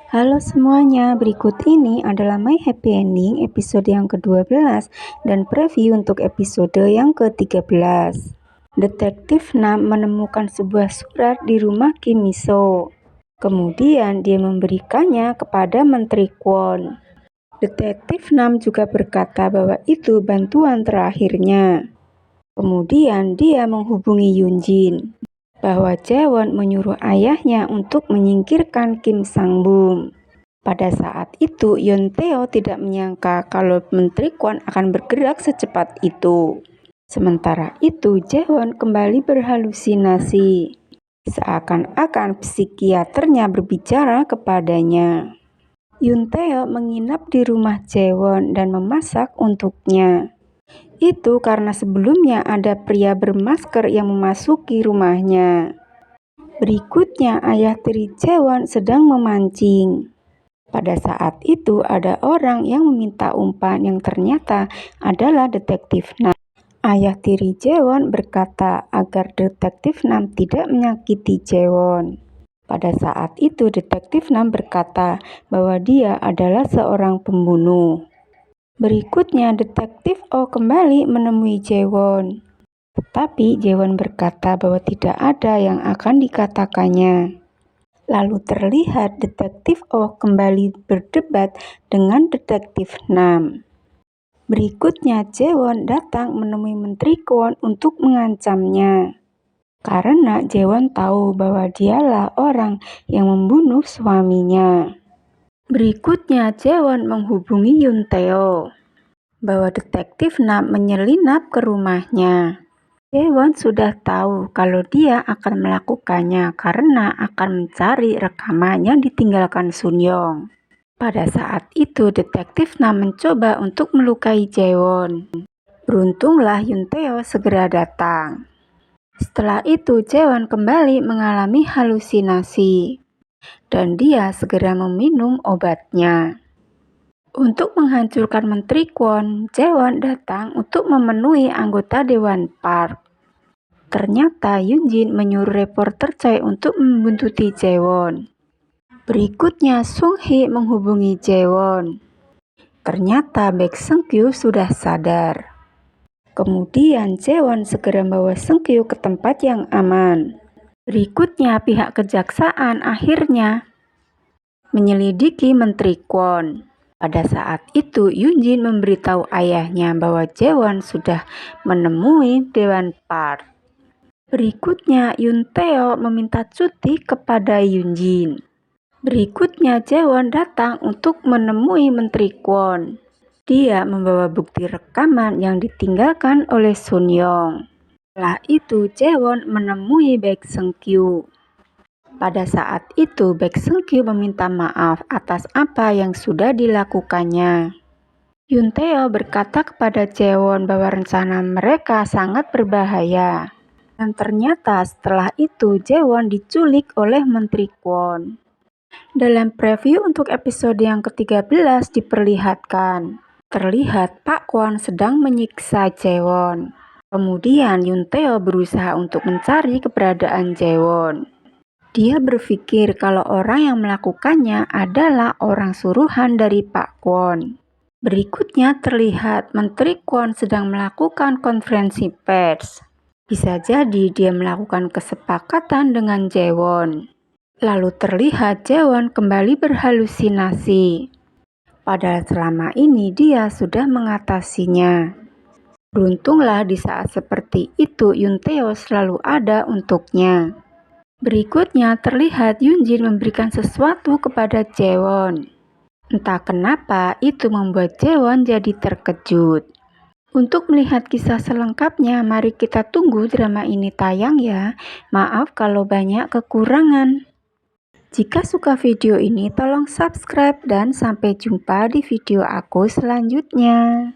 Halo semuanya, berikut ini adalah My Happy Ending episode yang ke-12 dan preview untuk episode yang ke-13. Detektif Nam menemukan sebuah surat di rumah Kim Miso. Kemudian dia memberikannya kepada Menteri Kwon. Detektif Nam juga berkata bahwa itu bantuan terakhirnya. Kemudian dia menghubungi Yunjin bahwa Jaewon menyuruh ayahnya untuk menyingkirkan Kim Sang-bum. Pada saat itu, Yoon Tae-oh tidak menyangka kalau Menteri Kwon akan bergerak secepat itu. Sementara itu, Jaewon kembali berhalusinasi. Seakan-akan psikiaternya berbicara kepadanya. Yoon Tae-oh menginap di rumah Jaewon dan memasak untuknya. Itu karena sebelumnya ada pria bermasker yang memasuki rumahnya. Berikutnya, ayah tiri Jaewon sedang memancing. Pada saat itu ada orang yang meminta umpan yang ternyata adalah Detektif Nam. Ayah tiri Jaewon berkata agar Detektif Nam tidak menyakiti Jaewon. Pada saat itu Detektif Nam berkata bahwa dia adalah seorang pembunuh. Berikutnya Detektif Oh kembali menemui Jaewon. Tetapi Jaewon berkata bahwa tidak ada yang akan dikatakannya. Lalu terlihat Detektif Oh kembali berdebat dengan Detektif Nam. Berikutnya Jaewon datang menemui Menteri Kwon untuk mengancamnya. Karena Jaewon tahu bahwa dialah orang yang membunuh suaminya. Berikutnya Jaewon menghubungi Yoon Tae-oh bahwa Detektif Nam menyelinap ke rumahnya. Jaewon sudah tahu kalau dia akan melakukannya karena akan mencari rekaman yang ditinggalkan Sun Young. Pada saat itu Detektif Nam mencoba untuk melukai Jaewon. Beruntunglah Yoon Tae-oh segera datang. Setelah itu Jaewon kembali mengalami halusinasi dan dia segera meminum obatnya. Untuk menghancurkan Menteri Kwon, Jaewon datang untuk memenuhi anggota Dewan Park. Ternyata Yunjin menyuruh reporter Choi untuk membuntuti Jaewon. Berikutnya Sung Hee menghubungi Jaewon. Ternyata Baek Seung Kyu sudah sadar. Kemudian Jaewon segera membawa Seung Kyu ke tempat yang aman. Berikutnya pihak kejaksaan akhirnya menyelidiki Menteri Kwon. Pada saat itu, Yunjin memberitahu ayahnya bahwa Jaewon sudah menemui Dewan Park. Berikutnya, Yoon Tae-oh meminta cuti kepada Yunjin. Berikutnya, Jaewon datang untuk menemui Menteri Kwon. Dia membawa bukti rekaman yang ditinggalkan oleh Sun Young. Setelah itu, Jaewon menemui Baek Seung Kyu. Pada saat itu, Baek Seung Kyu meminta maaf atas apa yang sudah dilakukannya. Yoon Tae-oh berkata kepada Jaewon bahwa rencana mereka sangat berbahaya. Dan ternyata setelah itu Jaewon diculik oleh Menteri Kwon. Dalam preview untuk episode yang ke-13 diperlihatkan. Terlihat Pak Kwon sedang menyiksa Jaewon. Kemudian Yoon Tae-oh berusaha untuk mencari keberadaan Jaewon. Dia berpikir kalau orang yang melakukannya adalah orang suruhan dari Pak Kwon. Berikutnya terlihat Menteri Kwon sedang melakukan konferensi pers. Bisa jadi dia melakukan kesepakatan dengan Jaewon. Lalu terlihat Jaewon kembali berhalusinasi. Padahal selama ini dia sudah mengatasinya. Beruntunglah di saat seperti itu Yoon Tae-oh selalu ada untuknya. Berikutnya terlihat Yunjin memberikan sesuatu kepada Jaewon. Entah kenapa itu membuat Jaewon jadi terkejut. Untuk melihat kisah selengkapnya, mari kita tunggu drama ini tayang ya. Maaf kalau banyak kekurangan. Jika suka video ini tolong subscribe dan sampai jumpa di video aku selanjutnya.